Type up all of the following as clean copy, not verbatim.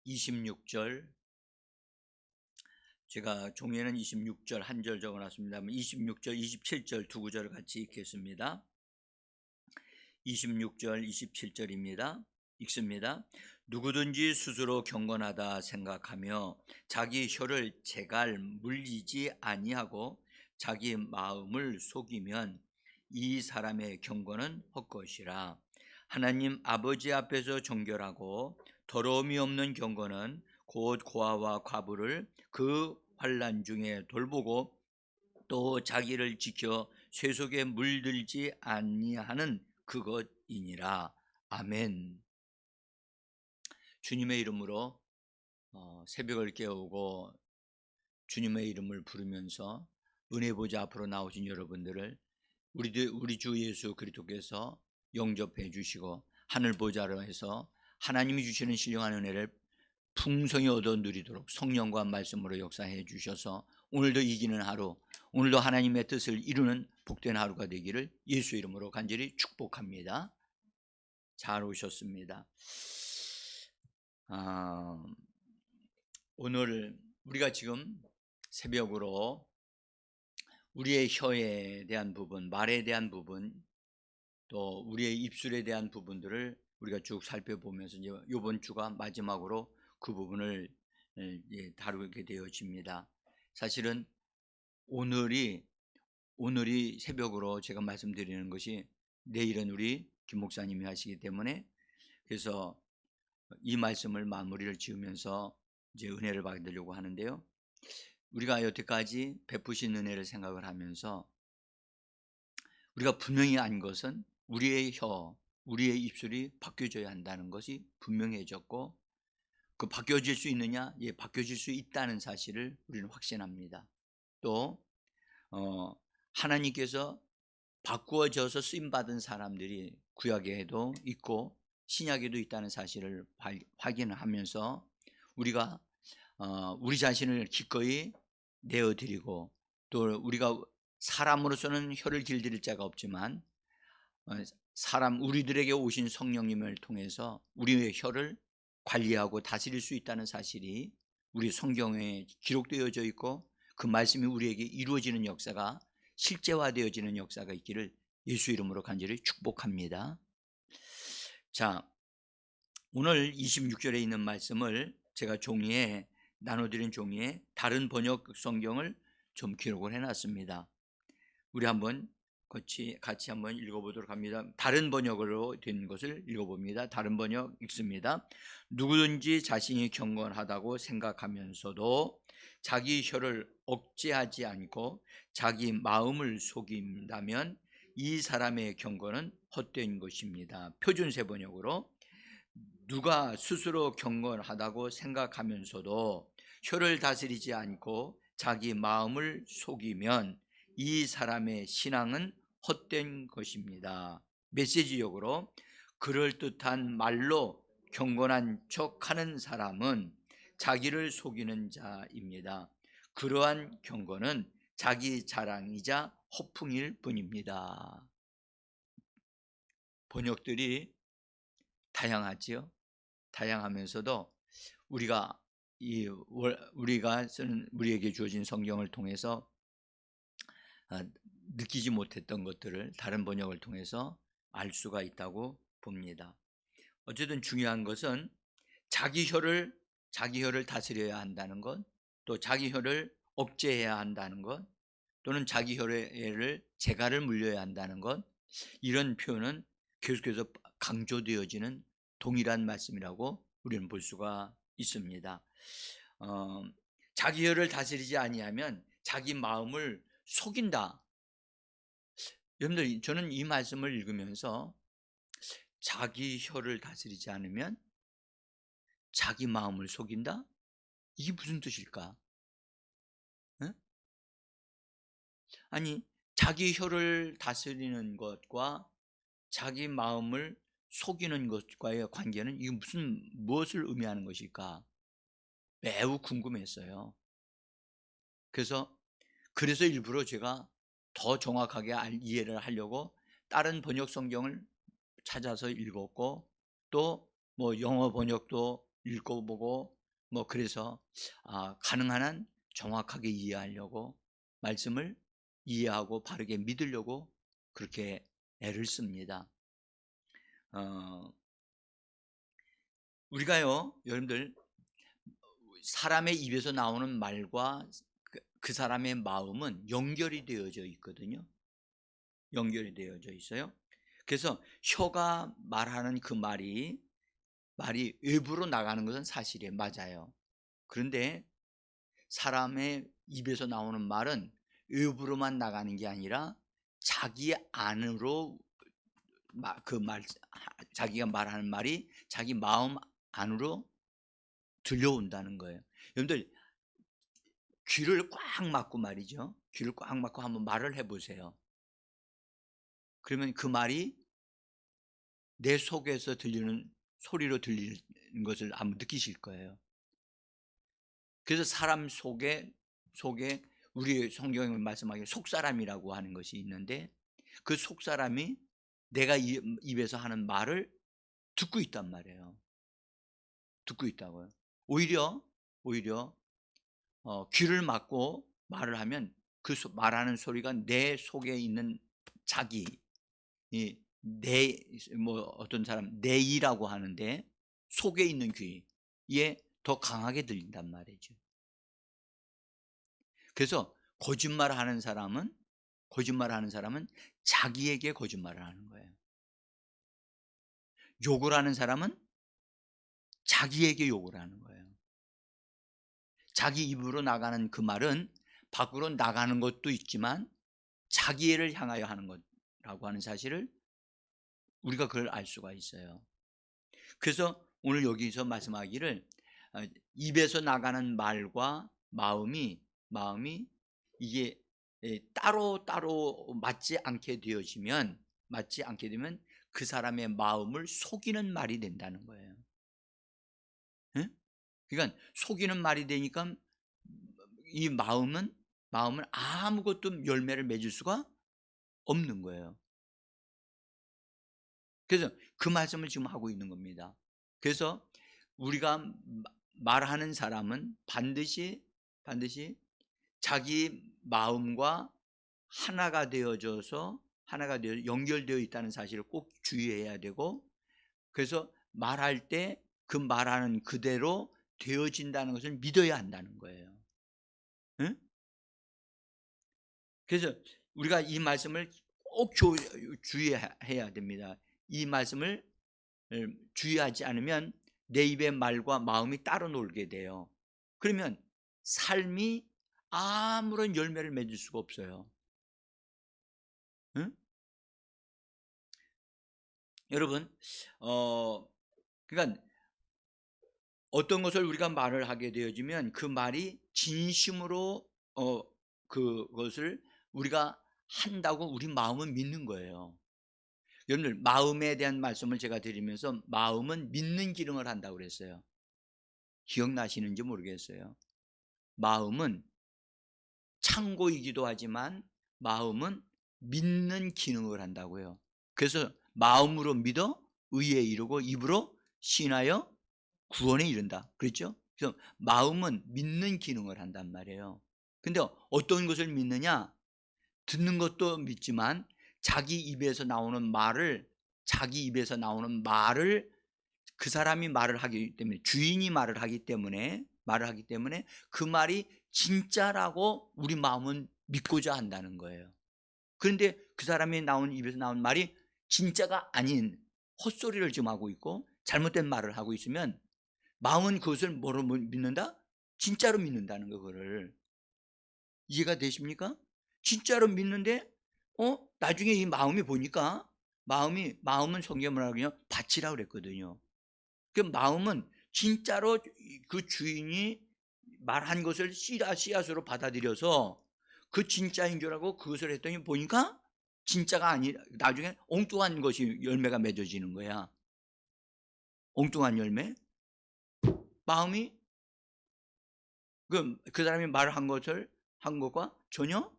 26절, 제가 종이에는 26절 한 절 적어놨습니다만 26절, 27절 두 구절을 같이 읽겠습니다. 26절, 27절입니다. 읽습니다. 누구든지 스스로 경건하다 생각하며 자기 혀를 제갈 물리지 아니하고 자기 마음을 속이면 이 사람의 경건은 헛것이라. 하나님 아버지 앞에서 정결하고 더러움이 없는 경건은 곧 고아와 과부를 그 환난 중에 돌보고 또 자기를 지켜 쇠 속에 물들지 아니하는 그것이니라. 아멘. 주님의 이름으로 새벽을 깨우고 주님의 이름을 부르면서 은혜 보좌 앞으로 나오신 여러분들을 우리 주 예수 그리스도께서 영접해 주시고 하늘 보좌로 해서 하나님이 주시는 신령한 은혜를 풍성히 얻어 누리도록 성령과 말씀으로 역사해 주셔서 오늘도 이기는 하루, 오늘도 하나님의 뜻을 이루는 복된 하루가 되기를 예수 이름으로 간절히 축복합니다. 잘 오셨습니다. 오늘 우리가 지금 새벽으로 우리의 혀에 대한 부분, 말에 대한 부분, 또 우리의 입술에 대한 부분들을 우리가 쭉 살펴보면서 이번 주가 마지막으로 그 부분을 다루게 되어집니다. 사실은 오늘이 새벽으로 제가 말씀드리는 것이 내일은 우리 김 목사님이 하시기 때문에, 그래서 이 말씀을 마무리를 지으면서 이제 은혜를 받으려고 하는데요. 우리가 여태까지 베푸신 은혜를 생각을 하면서 우리가 분명히 안 것은 우리의 혀, 우리의 입술이 바뀌어져야 한다는 것이 분명해졌고, 그 바뀌어질 수 있느냐? 예, 바뀌어질 수 있다는 사실을 우리는 확신합니다. 또 하나님께서 바꾸어져서 쓰임받은 사람들이 구약에도 있고 신약에도 있다는 사실을 확인하면서 우리가 우리 자신을 기꺼이 내어드리고, 또 우리가 사람으로서는 혀를 길들일 자가 없지만 우리들에게 오신 성령님을 통해서 우리의 혀를 관리하고 다스릴 수 있다는 사실이 우리 성경에 기록되어져 있고, 그 말씀이 우리에게 이루어지는 역사가, 실제화되어지는 역사가 있기를 예수 이름으로 간절히 축복합니다. 자, 오늘 26절에 있는 말씀을 제가 종이에 나눠드린 종이에 다른 번역 성경을 좀 기록을 해놨습니다. 우리 한번 같이 한번 읽어보도록 합니다. 다른 번역으로 된 것을 읽어봅니다. 다른 번역 읽습니다. 누구든지 자신이 경건하다고 생각하면서도 자기 혀를 억제하지 않고 자기 마음을 속인다면 이 사람의 경건은 헛된 것입니다. 표준세 번역으로, 누가 스스로 경건하다고 생각하면서도 혀를 다스리지 않고 자기 마음을 속이면 이 사람의 신앙은 헛된 것입니다. 메시지역으로, 그럴듯한 말로 경건한 척하는 사람은 자기를 속이는 자입니다. 그러한 경건은 자기 자랑이자 허풍일 뿐입니다. 번역들이 다양하지요. 다양하면서도 우리가 쓰는, 우리에게 주어진 성경을 통해서 느끼지 못했던 것들을 다른 번역을 통해서 알 수가 있다고 봅니다. 어쨌든 중요한 것은 자기 혀를 다스려야 한다는 것, 또 자기 혀를 억제해야 한다는 것, 또는 자기 혀를 재갈을 물려야 한다는 것, 이런 표현은 계속해서 강조되어지는 동일한 말씀이라고 우리는 볼 수가 있습니다. 자기 혀를 다스리지 아니하면 자기 마음을 속인다. 여러분들, 저는 이 말씀을 읽으면서 자기 혀를 다스리지 않으면 자기 마음을 속인다? 이게 무슨 뜻일까? 응? 아니, 자기 혀를 다스리는 것과 자기 마음을 속이는 것과의 관계는 이게 무엇을 의미하는 것일까? 매우 궁금했어요. 그래서 일부러 제가 더 정확하게 이해를 하려고 다른 번역 성경을 찾아서 읽었고, 또 영어 번역도 읽어보고 그래서 가능한 한 정확하게 이해하려고 말씀을 이해하고 바르게 믿으려고 그렇게 애를 씁니다. 우리가요, 여러분들, 사람의 입에서 나오는 말과 그 사람의 마음은 연결이 되어져 있거든요. 연결이 되어져 있어요. 그래서 혀가 말하는 그 말이 외부로 나가는 것은 사실이에요. 맞아요. 그런데 사람의 입에서 나오는 말은 외부로만 나가는 게 아니라 자기 안으로 자기가 말하는 말이 자기 마음 안으로 들려온다는 거예요. 여러분들, 귀를 꽉 막고 말이죠. 귀를 꽉 막고 한번 말을 해보세요. 그러면 그 말이 내 속에서 들리는 소리로 들리는 것을 한번 느끼실 거예요. 그래서 사람 속에 우리 성경에 말씀하기에 속사람이라고 하는 것이 있는데, 그 속사람이 내가 입에서 하는 말을 듣고 있단 말이에요. 듣고 있다고요. 오히려 귀를 막고 말을 하면 그 말하는 소리가 내 속에 있는 자기, 어떤 사람 내이라고 하는데, 속에 있는 귀에 더 강하게 들린단 말이죠. 그래서 거짓말하는 사람은 자기에게 거짓말을 하는 거예요. 욕을 하는 사람은 자기에게 욕을 하는 거예요. 자기 입으로 나가는 그 말은 밖으로 나가는 것도 있지만 자기를 향하여 하는 것라고 하는 사실을 우리가 그걸 알 수가 있어요. 그래서 오늘 여기서 말씀하기를, 입에서 나가는 말과 마음이 이게 따로 맞지 않게 되면 그 사람의 마음을 속이는 말이 된다는 거예요. 응? 그러니까 속이는 말이 되니까 이 마음은 아무것도 열매를 맺을 수가 없는 거예요. 그래서 그 말씀을 지금 하고 있는 겁니다. 그래서 우리가 말하는 사람은 반드시 자기 마음과 하나가 되어 연결되어 있다는 사실을 꼭 주의해야 되고, 그래서 말할 때 그 말하는 그대로 되어진다는 것을 믿어야 한다는 거예요. 응? 그래서 우리가 이 말씀을 꼭 주의해야 됩니다. 이 말씀을 주의하지 않으면 내 입의 말과 마음이 따로 놀게 돼요. 그러면 삶이 아무런 열매를 맺을 수가 없어요. 응? 여러분, 그러니까 어떤 것을 우리가 말을 하게 되어지면 그 말이 진심으로 그것을 우리가 한다고 우리 마음은 믿는 거예요. 여러분들, 마음에 대한 말씀을 제가 드리면서 마음은 믿는 기능을 한다고 그랬어요. 기억나시는지 모르겠어요. 마음은 창고이기도 하지만 마음은 믿는 기능을 한다고요. 그래서 마음으로 믿어 의에 이르고 입으로 신하여 구원에 이른다. 그렇죠? 그래서 마음은 믿는 기능을 한단 말이에요. 근데 어떤 것을 믿느냐? 듣는 것도 믿지만 자기 입에서 나오는 말을 그 사람이 말을 하기 때문에, 주인이 말을 하기 때문에 그 말이 진짜라고 우리 마음은 믿고자 한다는 거예요. 그런데 그 사람이 입에서 나온 말이 진짜가 아닌 헛소리를 좀 하고 있고 잘못된 말을 하고 있으면 마음은 그것을 뭐로 믿는다? 진짜로 믿는다는 거를. 이해가 되십니까? 진짜로 믿는데 나중에 이 마음이 보니까 마음은 성경을 하기요 밭이라고 그랬거든요. 그 마음은 진짜로 그 주인이 말한 것을 씨앗으로 받아들여서 그 진짜인 줄 알고 그것을 했더니 보니까 진짜가 아니라 나중에 엉뚱한 것이 열매가 맺어지는 거야. 엉뚱한 열매. 마음이 그 사람이 말한 것과 전혀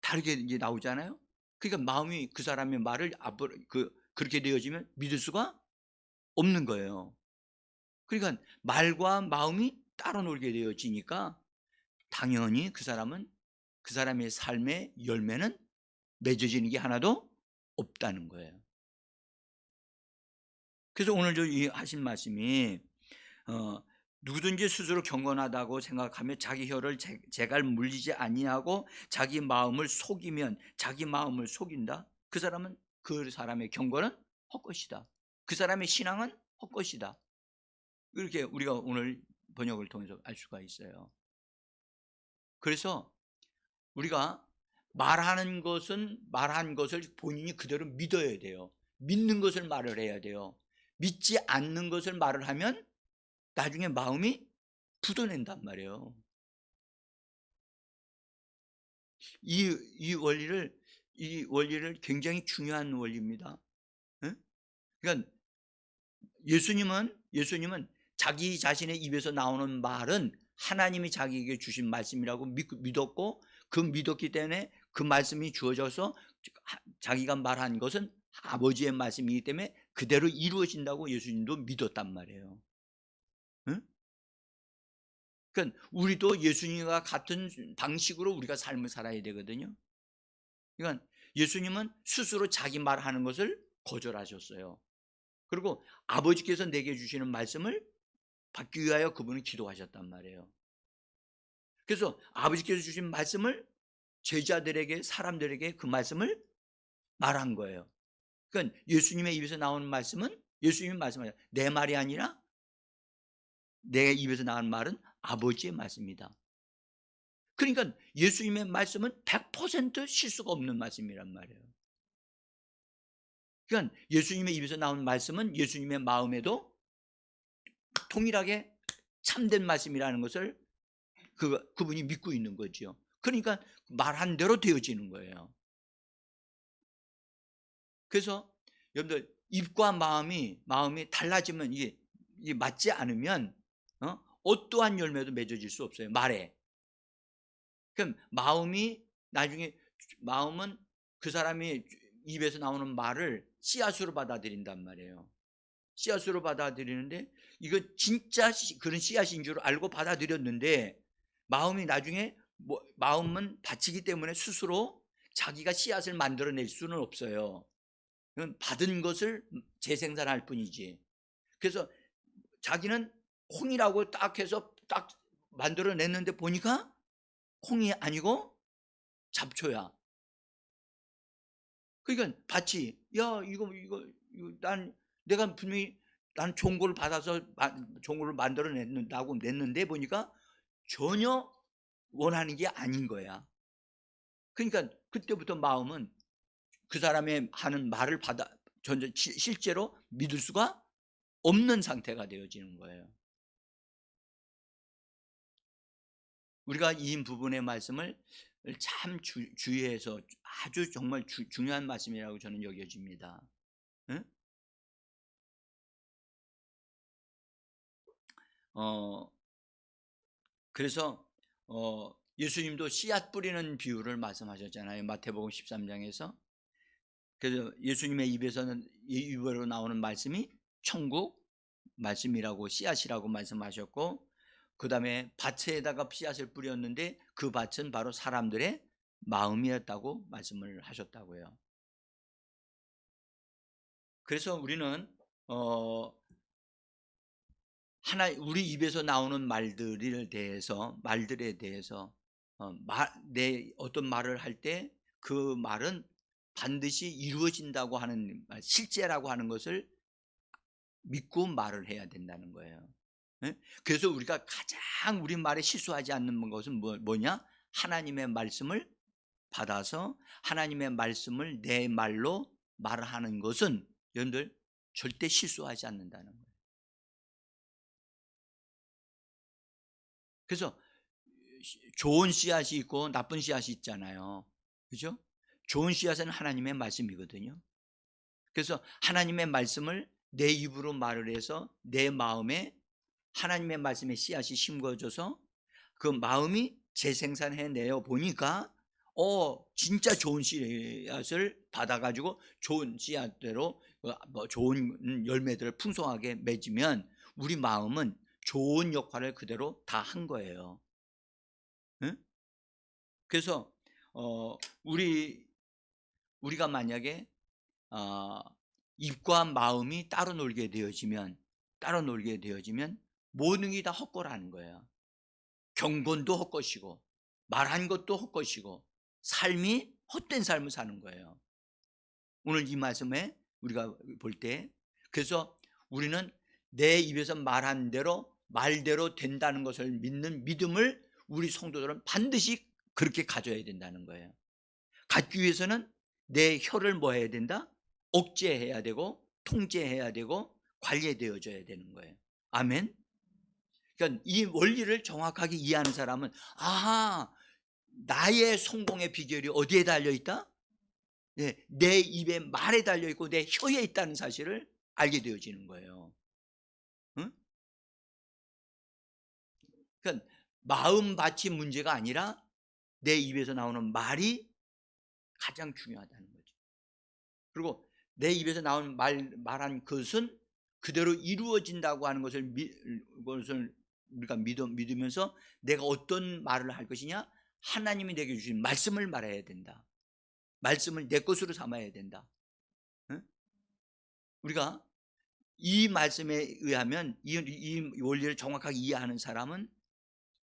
다르게 이제 나오잖아요. 그러니까 마음이 그 사람의 말을 앞으로 그렇게 되어지면 믿을 수가 없는 거예요. 그러니까 말과 마음이 따로 놀게 되어지니까 당연히 그 사람의 삶의 열매는 맺어지는 게 하나도 없다는 거예요. 그래서 오늘 이 하신 말씀이 누구든지 스스로 경건하다고 생각하며 자기 혀를 재갈 물리지 아니하고 자기 마음을 속이면, 자기 마음을 속인다, 그 사람은, 그 사람의 경건은 헛것이다, 그 사람의 신앙은 헛것이다. 이렇게 우리가 오늘 번역을 통해서 알 수가 있어요. 그래서 우리가 말한 것을 본인이 그대로 믿어야 돼요. 믿는 것을 말을 해야 돼요. 믿지 않는 것을 말을 하면 나중에 마음이 굳어낸단 말이에요. 이 원리를 굉장히 중요한 원리입니다. 예? 그러니까 예수님은 자기 자신의 입에서 나오는 말은 하나님이 자기에게 주신 말씀이라고 믿었고, 그 믿었기 때문에 그 말씀이 주어져서 자기가 말한 것은 아버지의 말씀이기 때문에 그대로 이루어진다고 예수님도 믿었단 말이에요. 응? 그러니까 우리도 예수님과 같은 방식으로 우리가 삶을 살아야 되거든요. 그러니까 예수님은 스스로 자기 말하는 것을 거절하셨어요. 그리고 아버지께서 내게 주시는 말씀을 받기 위하여 그분은 기도하셨단 말이에요. 그래서 아버지께서 주신 말씀을 제자들에게, 사람들에게 그 말씀을 말한 거예요. 그러니까 예수님의 입에서 나오는 말씀은 예수님이 말씀하셨어요. 내 말이 아니라 내 입에서 나온 말은 아버지의 말씀이다. 그러니까 예수님의 말씀은 100% 실수가 없는 말씀이란 말이에요. 그러니까 예수님의 입에서 나온 말씀은 예수님의 마음에도 동일하게 참된 말씀이라는 것을 그분이 믿고 있는 거죠. 그러니까 말한 대로 되어지는 거예요. 그래서 여러분들, 입과 마음이 달라지면, 이게 맞지 않으면 어떠한 열매도 맺어질 수 없어요. 말에. 그럼 마음은 그 사람이 입에서 나오는 말을 씨앗으로 받아들인단 말이에요. 씨앗으로 받아들이는데, 이거 진짜 그런 씨앗인 줄 알고 받아들였는데, 마음이 나중에 마음은 다치기 때문에 스스로 자기가 씨앗을 만들어낼 수는 없어요. 받은 것을 재생산할 뿐이지. 그래서 자기는 콩이라고 딱 해서 딱 만들어냈는데 보니까 콩이 아니고 잡초야. 그러니까 밭이, 야, 이거 내가 분명히 난 종고를 받아서 종고를 만들어냈다고 냈는데 보니까 전혀 원하는 게 아닌 거야. 그러니까 그때부터 마음은 그 사람의 하는 말을 실제로 믿을 수가 없는 상태가 되어지는 거예요. 우리가 이 부분의 말씀을 참 주의해서, 아주 정말 중요한 말씀이라고 저는 여겨집니다. 응? 그래서 예수님도 씨앗 뿌리는 비유를 말씀하셨잖아요. 마태복음 13장에서. 그래서 예수님의 입으로 나오는 말씀이 천국 말씀이라고, 씨앗이라고 말씀하셨고, 그 다음에 밭에다가 씨앗을 뿌렸는데 그 밭은 바로 사람들의 마음이었다고 말씀을 하셨다고요. 그래서 우리는 우리 입에서 나오는 말들에 대해서 어떤 말을 할 때 그 말은 반드시 이루어진다고 하는, 실제라고 하는 것을 믿고 말을 해야 된다는 거예요. 그래서 우리가 가장 우리 말에 실수하지 않는 것은 뭐냐? 하나님의 말씀을 받아서 하나님의 말씀을 내 말로 말하는 것은 여러분들 절대 실수하지 않는다는 거예요. 그래서 좋은 씨앗이 있고 나쁜 씨앗이 있잖아요. 그죠? 좋은 씨앗은 하나님의 말씀이거든요. 그래서 하나님의 말씀을 내 입으로 말을 해서 내 마음에 하나님의 말씀의 씨앗이 심겨져서 그 마음이 재생산해내어 보니까 진짜 좋은 씨앗을 받아가지고 좋은 씨앗대로 좋은 열매들을 풍성하게 맺으면 우리 마음은 좋은 역할을 그대로 다 한 거예요. 응? 그래서 우리가 만약에 입과 마음이 따로 놀게 되어지면 모든 게 다 헛거라는 거예요. 경건도 헛것이고 말한 것도 헛것이고 삶이 헛된 삶을 사는 거예요. 오늘 이 말씀에 우리가 볼 때, 그래서 우리는 내 입에서 말한 대로 말대로 된다는 것을 믿는 믿음을 우리 성도들은 반드시 그렇게 가져야 된다는 거예요. 갖기 위해서는 내 혀를 뭐 해야 된다? 억제해야 되고 통제해야 되고 관리되어져야 되는 거예요. 아멘. 그러니까 이 원리를 정확하게 이해하는 사람은, 아, 나의 성공의 비결이 어디에 달려 있다? 네, 내 입에 말에 달려 있고 내 혀에 있다는 사실을 알게 되어지는 거예요. 응? 그러니까 마음밭이 문제가 아니라 내 입에서 나오는 말이 가장 중요하다는 거죠. 그리고 내 입에서 나온 말한 것은 그대로 이루어진다고 하는 것을 우리가 믿으면서 내가 어떤 말을 할 것이냐? 하나님이 내게 주신 말씀을 말해야 된다. 말씀을 내 것으로 삼아야 된다. 응? 우리가 이 말씀에 의하면 이 원리를 정확하게 이해하는 사람은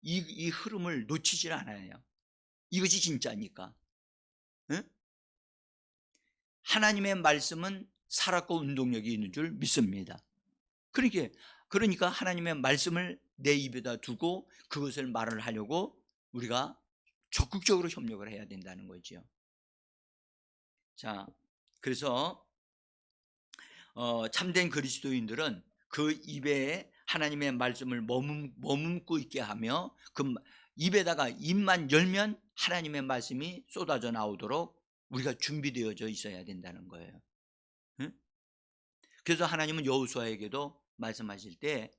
이 흐름을 놓치질 않아요. 이것이 진짜니까. 응? 하나님의 말씀은 살았고 운동력이 있는 줄 믿습니다. 그러니까 하나님의 말씀을 내 입에다 두고 그것을 말을 하려고 우리가 적극적으로 협력을 해야 된다는 거죠. 자, 그래서 참된 그리스도인들은 그 입에 하나님의 말씀을 머금고 있게 하며 그 입에다가 입만 열면 하나님의 말씀이 쏟아져 나오도록 우리가 준비되어져 있어야 된다는 거예요. 응? 그래서 하나님은 여호수아에게도 말씀하실 때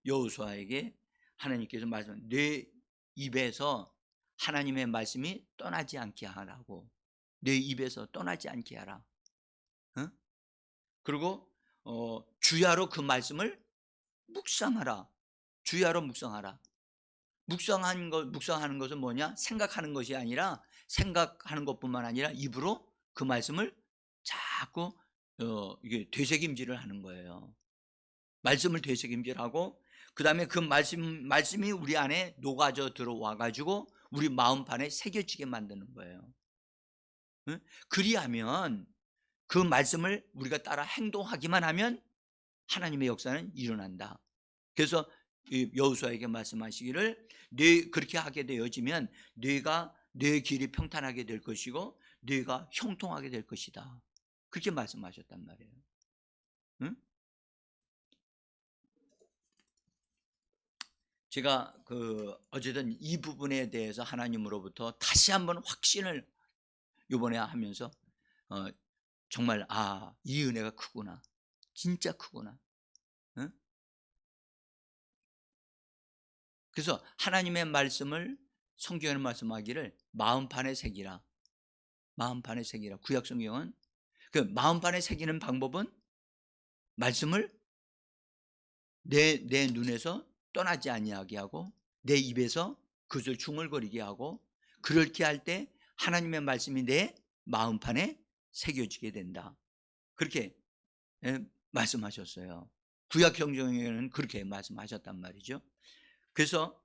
여호수아에게 하나님께서 내 입에서 하나님의 말씀이 떠나지 않게 하라고, 내 입에서 떠나지 않게 하라. 응? 그리고 주야로 그 말씀을 묵상하라. 주야로 묵상하라. 묵상하는 것은 뭐냐? 생각하는 것이 아니라, 생각하는 것뿐만 아니라 입으로 그 말씀을 자꾸 이게 되새김질을 하는 거예요. 말씀을 되새김질하고 그 다음에 그 말씀이 우리 안에 녹아져 들어와 가지고 우리 마음판에 새겨지게 만드는 거예요. 응? 그리하면 그 말씀을 우리가 따라 행동하기만 하면 하나님의 역사는 일어난다. 그래서 여호수아에게 말씀하시기를, 그렇게 하게 되어지면 내 길이 평탄하게 될 것이고 네가 형통하게 될 것이다. 그렇게 말씀하셨단 말이에요. 응? 제가 어쨌든 이 부분에 대해서 하나님으로부터 다시 한번 확신을 이번에 하면서 정말 이 은혜가 크구나, 진짜 크구나. 응? 그래서 하나님의 말씀을 성경에 말씀하기를 마음판에 새기라. 마음판에 새기라. 구약 성경은 그 마음판에 새기는 방법은 말씀을 내 눈에서 떠나지 아니하게 하고 내 입에서 그것을 중얼거리게 하고, 그렇게 할 때 하나님의 말씀이 내 마음판에 새겨지게 된다. 그렇게 말씀하셨어요. 구약 성경에는 그렇게 말씀하셨단 말이죠. 그래서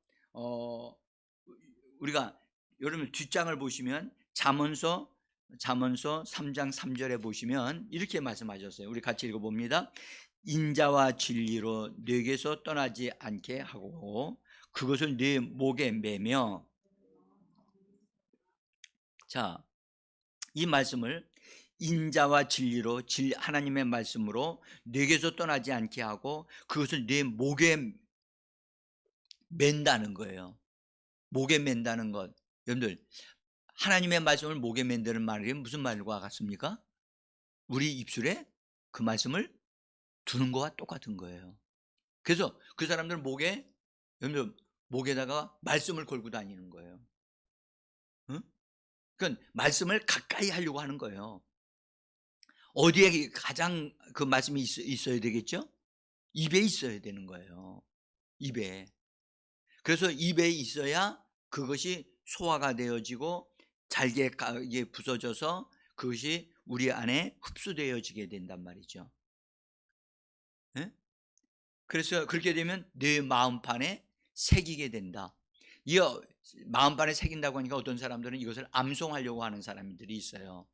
우리가 여러분 뒷장을 보시면 잠언서 3장 3절에 보시면 이렇게 말씀하셨어요. 우리 같이 읽어봅니다. 인자와 진리로 네게서 떠나지 않게 하고 그것을 네 목에 매며. 자, 이 말씀을 인자와 진리로 하나님의 말씀으로 네게서 떠나지 않게 하고 그것을 네 목에 맨다는 거예요. 목에 맨다는 것. 여러분들, 하나님의 말씀을 목에 맨다는 말이 무슨 말과 같습니까? 우리 입술에 그 말씀을 두는 것과 똑같은 거예요. 그래서 그 사람들은 여러분들 목에다가 말씀을 걸고 다니는 거예요. 응? 그러니까 말씀을 가까이 하려고 하는 거예요. 어디에 가장 그 말씀이 있어야 되겠죠? 입에 있어야 되는 거예요. 입에. 그래서 입에 있어야 그것이 소화가 되어지고 잘게 이게 부서져서 그것이 우리 안에 흡수되어지게 된단 말이죠. 예? 그래서 그렇게 되면 내 마음판에 새기게 된다. 이 마음판에 새긴다고 하니까 어떤 사람들은 이것을 암송하려고 하는 사람들이 있어요.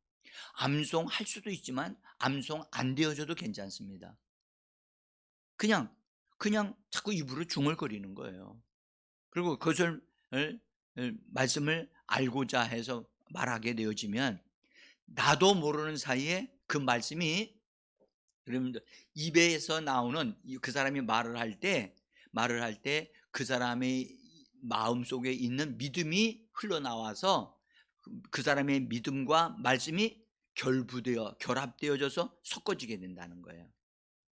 암송할 수도 있지만 암송 안 되어져도 괜찮습니다. 그냥 자꾸 입으로 중얼거리는 거예요. 그리고 그것을 말씀을 알고자 해서 말하게 되어지면 나도 모르는 사이에 그 말씀이, 여러분들, 입에서 나오는 그 사람이 말을 할 때 그 사람의 마음 속에 있는 믿음이 흘러나와서 그 사람의 믿음과 말씀이 결합되어져서 섞어지게 된다는 거예요.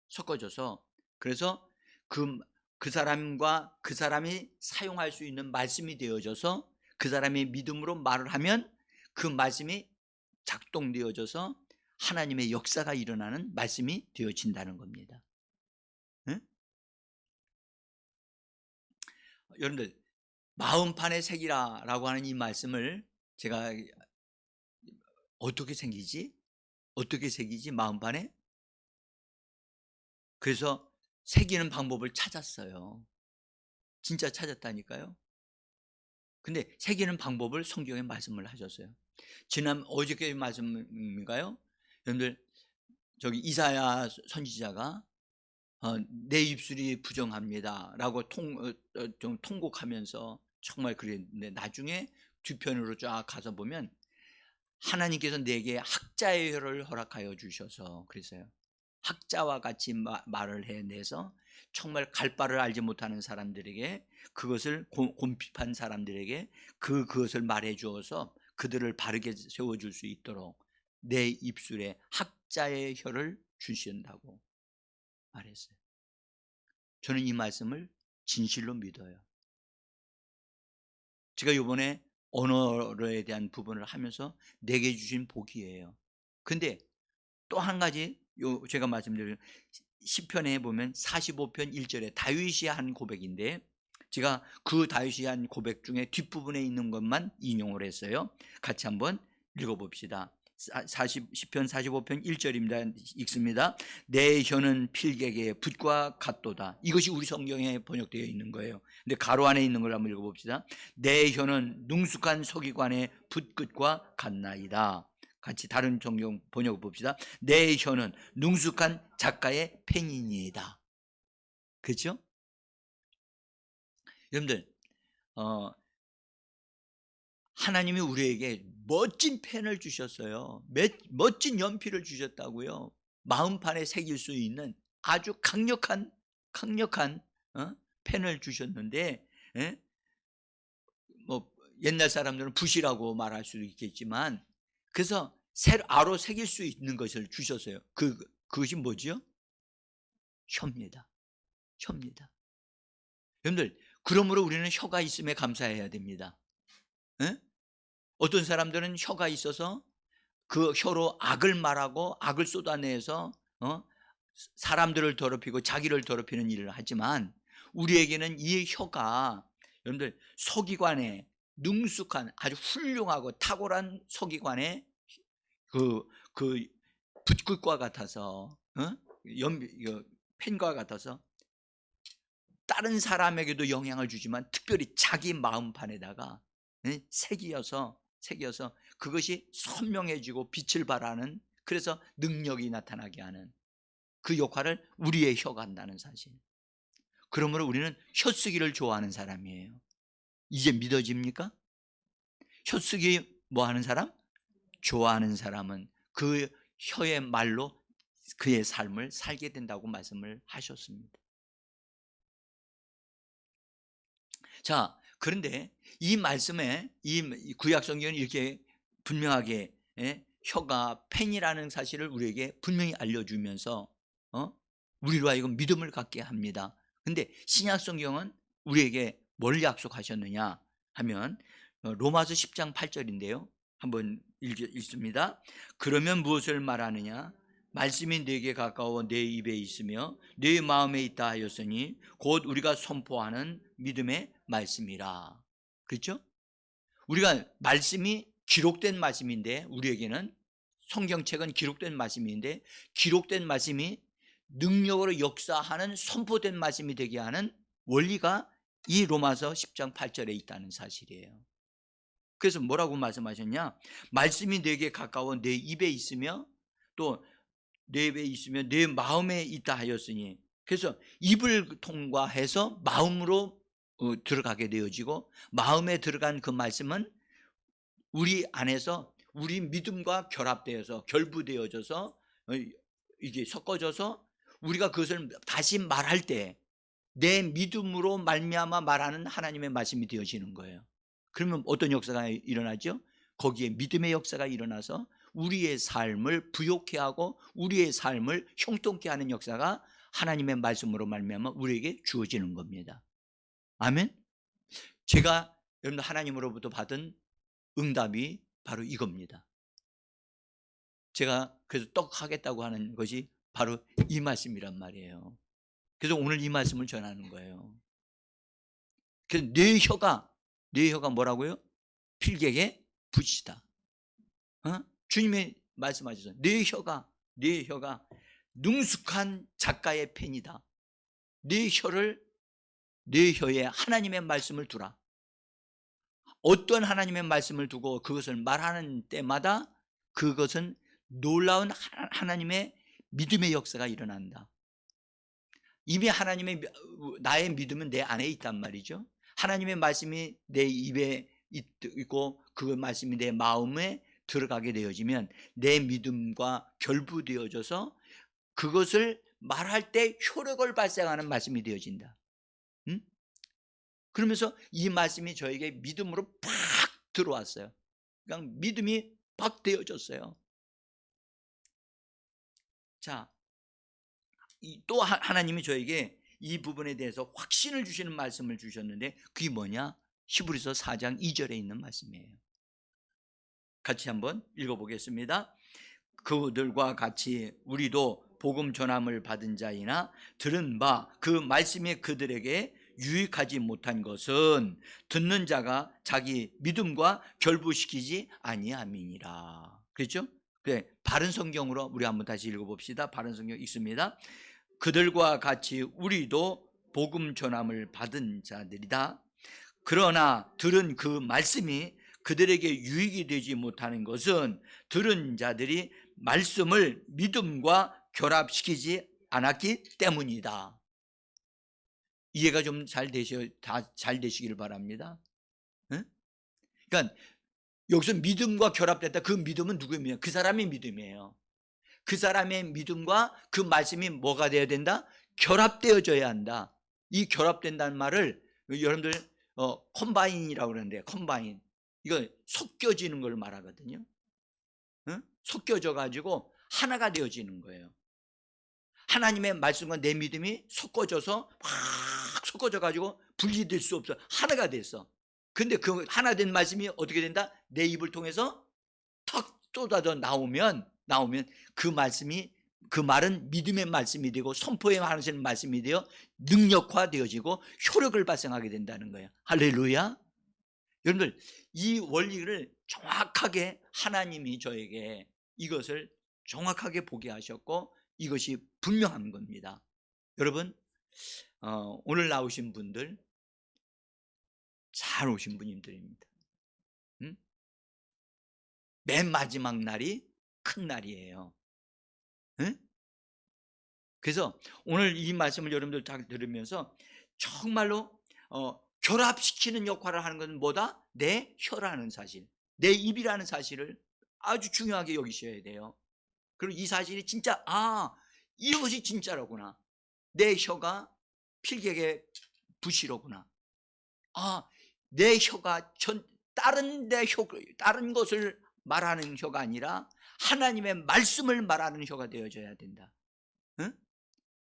섞어져서, 그래서 그 사람과 그 사람이 사용할 수 있는 말씀이 되어져서 그 사람의 믿음으로 말을 하면 그 말씀이 작동되어져서 하나님의 역사가 일어나는 말씀이 되어진다는 겁니다. 응? 여러분들, 마음판에 새기라라고 하는 이 말씀을 제가 어떻게 새기지? 마음판에? 그래서 새기는 방법을 찾았어요. 진짜 찾았다니까요. 근데 새기는 방법을 성경에 말씀을 하셨어요. 어저께 말씀인가요? 여러분들, 저기 이사야 선지자가 내 입술이 부정합니다 라고 좀 통곡하면서 정말 그랬는데, 나중에 뒤편으로 쫙 가서 보면 하나님께서 내게 학자의 혀를 허락하여 주셔서, 그랬어요. 학자와 같이 말을 해내서 정말 갈 바를 알지 못하는 사람들에게, 그것을 곤핍한 사람들에게 그것을 말해 주어서 그들을 바르게 세워줄 수 있도록 내 입술에 학자의 혀를 주신다고 말했어요. 저는 이 말씀을 진실로 믿어요. 제가 이번에 언어에 대한 부분을 하면서 내게 주신 복이에요. 근데 또 한 가지, 제가 말씀드린 시편에 보면 45편 1절에 다윗이 한 고백인데, 제가 그 다윗이 한 고백 중에 뒷부분에 있는 것만 인용을 했어요. 같이 한번 읽어봅시다. 시편 45편 1절입니다. 읽습니다. 내 혀는 필객의 붓과 같도다. 이것이 우리 성경에 번역되어 있는 거예요. 근데 가로 안에 있는 걸 한번 읽어봅시다. 내 혀는 능숙한 서기관의 붓끝과 같나이다. 같이 다른 성경 번역을 봅시다. 내 혀는 능숙한 작가의 펜이니이다. 그렇죠? 여러분들, 하나님이 우리에게 멋진 펜을 주셨어요. 멋진 연필을 주셨다고요. 마음판에 새길 수 있는 아주 강력한 펜을 주셨는데, 예? 뭐 옛날 사람들은 붓이라고 말할 수도 있겠지만, 그래서 아로 새길 수 있는 것을 주셨어요. 그것이 뭐지요? 혀입니다. 여러분들, 그러므로 우리는 혀가 있음에 감사해야 됩니다. 에? 어떤 사람들은 혀가 있어서 그 혀로 악을 말하고 악을 쏟아내서 사람들을 더럽히고 자기를 더럽히는 일을 하지만, 우리에게는 이 혀가, 여러분들, 서기관의 능숙한 아주 훌륭하고 탁월한 서기관의 그 붓글과 같아서, 펜과 같아서 다른 사람에게도 영향을 주지만 특별히 자기 마음판에다가 새기어서 그것이 선명해지고 빛을 발하는, 그래서 능력이 나타나게 하는 그 역할을 우리의 혀가 한다는 사실. 그러므로 우리는 혀쓰기를 좋아하는 사람이에요. 이제 믿어집니까? 혀쓰기 뭐 하는 사람? 좋아하는 사람은 그 혀의 말로 그의 삶을 살게 된다고 말씀을 하셨습니다. 자, 그런데 이 말씀에, 이 구약 성경은 이렇게 분명하게 혀가 펜이라는 사실을 우리에게 분명히 알려주면서 우리로 하여금 믿음을 갖게 합니다. 근데 신약 성경은 우리에게 뭘 약속하셨느냐 하면 로마서 10장 8절인데요. 한번 읽습니다. 그러면 무엇을 말하느냐? 말씀이 내게 가까워 내 입에 있으며 내 마음에 있다 하였으니 곧 우리가 선포하는 믿음의 말씀이라. 그렇죠? 우리가 말씀이 기록된 말씀인데, 우리에게는 성경책은 기록된 말씀인데, 기록된 말씀이 능력으로 역사하는 선포된 말씀이 되게 하는 원리가 이 로마서 10장 8절에 있다는 사실이에요. 그래서 뭐라고 말씀하셨냐? 말씀이 내게 가까워 내 입에 있으며 또 내 입에 있으며 내 마음에 있다 하였으니, 그래서 입을 통과해서 마음으로 들어가게 되어지고, 마음에 들어간 그 말씀은 우리 안에서 우리 믿음과 결합되어서 결부되어져서 이게 섞어져서 우리가 그것을 다시 말할 때 내 믿음으로 말미암아 말하는 하나님의 말씀이 되어지는 거예요. 그러면 어떤 역사가 일어나죠? 거기에 믿음의 역사가 일어나서 우리의 삶을 부욕해 하고 우리의 삶을 형통케 하는 역사가 하나님의 말씀으로 말미암아 우리에게 주어지는 겁니다. 아멘. 제가 여러분 하나님으로부터 받은 응답이 바로 이겁니다. 제가 그래서 떡 하겠다고 하는 것이 바로 이 말씀이란 말이에요. 그래서 오늘 이 말씀을 전하는 거예요. 그래서 내 혀가 뭐라고요? 필객의 붓이다. 주님이 말씀하셔서 내 혀가 능숙한 작가의 펜이다. 내 혀에 하나님의 말씀을 두라. 어떤 하나님의 말씀을 두고 그것을 말하는 때마다 그것은 놀라운 하나님의 믿음의 역사가 일어난다. 이미 나의 믿음은 내 안에 있단 말이죠. 하나님의 말씀이 내 입에 있고 그 말씀이 내 마음에 들어가게 되어지면 내 믿음과 결부되어져서 그것을 말할 때 효력을 발생하는 말씀이 되어진다. 그러면서 이 말씀이 저에게 믿음으로 팍 들어왔어요. 그냥 믿음이 팍 되어졌어요. 자, 또 하나님이 저에게 이 부분에 대해서 확신을 주시는 말씀을 주셨는데, 그게 뭐냐? 히브리서 4장 2절에 있는 말씀이에요. 같이 한번 읽어보겠습니다. 그들과 같이 우리도 복음 전함을 받은 자이나 들은 바 그 말씀이 그들에게 유익하지 못한 것은 듣는 자가 자기 믿음과 결부시키지 아니함이니라. 그렇죠? 그래, 바른 성경으로 우리 한번 다시 읽어봅시다. 바른 성경 읽습니다. 그들과 같이 우리도 복음 전함을 받은 자들이다. 그러나 들은 그 말씀이 그들에게 유익이 되지 못하는 것은 들은 자들이 말씀을 믿음과 결합시키지 않았기 때문이다. 이해가 좀 잘 되시길 바랍니다. 응? 그러니까 여기서 믿음과 결합됐다. 그 믿음은 누구의 믿음이에요? 그 사람의 믿음이에요. 그 사람의 믿음과 그 말씀이 뭐가 되어야 된다? 결합되어져야 한다. 이 결합된다는 말을 여러분들 컴바인이라고 그러는데, 컴바인, 이거 섞여지는 걸 말하거든요. 응? 섞여져 가지고 하나가 되어지는 거예요. 하나님의 말씀과 내 믿음이 섞어져서 확 섞어져 가지고 분리될 수 없어. 하나가 됐어. 근데 그 하나 된 말씀이 어떻게 된다? 내 입을 통해서 탁 쏟아져 나오면 그 말은 믿음의 말씀이 되고 선포에 하시는 말씀이 되어 능력화되어지고 효력을 발생하게 된다는 거예요. 할렐루야. 여러분들, 이 원리를 정확하게 하나님이 저에게 이것을 정확하게 보게 하셨고 이것이 분명한 겁니다. 여러분, 오늘 나오신 분들 잘 오신 분들입니다. 맨 마지막 날이 큰 날이에요. 그래서 오늘 이 말씀을 여러분들 다 들으면서 정말로 결합시키는 역할을 하는 것은 뭐다? 내 혀라는 사실, 내 입이라는 사실을 아주 중요하게 여기셔야 돼요. 그리고 이 사실이 진짜 이것이 진짜로구나. 내 혀가 필객의 붓이로구나. 내 혀가 다른 것을 말하는 혀가 아니라 하나님의 말씀을 말하는 혀가 되어져야 된다. 응?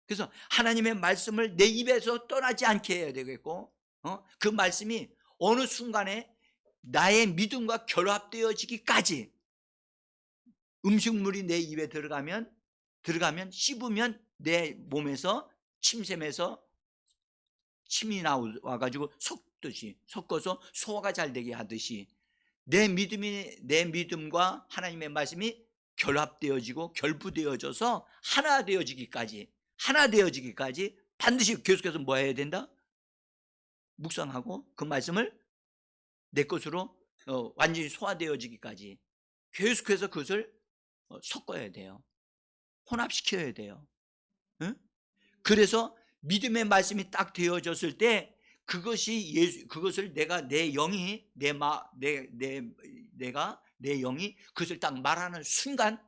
그래서 하나님의 말씀을 내 입에서 떠나지 않게 해야 되겠고, 그 말씀이 어느 순간에 나의 믿음과 결합되어지기까지, 음식물이 내 입에 들어가면 들어가면 씹으면 내 몸에서 침샘에서 침이 나와가지고 섞어서 소화가 잘 되게 하듯이 내 믿음과 하나님의 말씀이 결합되어지고 결부되어져서 하나 되어지기까지 반드시 계속해서 뭐 해야 된다? 묵상하고 그 말씀을 내 것으로 완전히 소화되어지기까지 계속해서 그것을 섞어야 돼요. 혼합시켜야 돼요. 응? 그래서 믿음의 말씀이 딱 되어졌을 때 그것을 내가 내 영이 내가 내 영이 그것을 딱 말하는 순간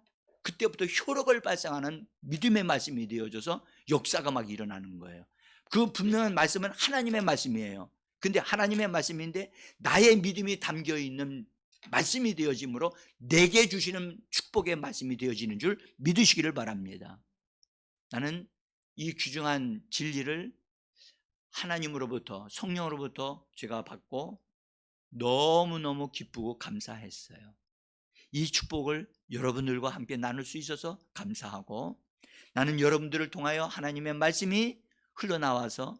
그때부터 효력을 발생하는 믿음의 말씀이 되어져서 역사가 막 일어나는 거예요. 그 분명한 말씀은 하나님의 말씀이에요. 근데 하나님의 말씀인데 나의 믿음이 담겨 있는 말씀이 되어지므로 내게 주시는 축복의 말씀이 되어지는 줄 믿으시기를 바랍니다. 나는 이 귀중한 진리를 하나님으로부터 성령으로부터 제가 받고 너무너무 기쁘고 감사했어요. 이 축복을 여러분들과 함께 나눌 수 있어서 감사하고 나는 여러분들을 통하여 하나님의 말씀이 흘러나와서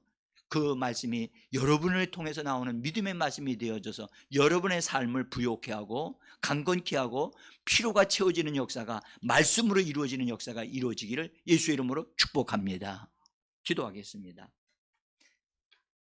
그 말씀이 여러분을 통해서 나오는 믿음의 말씀이 되어져서 여러분의 삶을 부욕해 하고 강건케 하고 피로가 채워지는 역사가 말씀으로 이루어지는 역사가 이루어지기를 예수의 이름으로 축복합니다. 기도하겠습니다.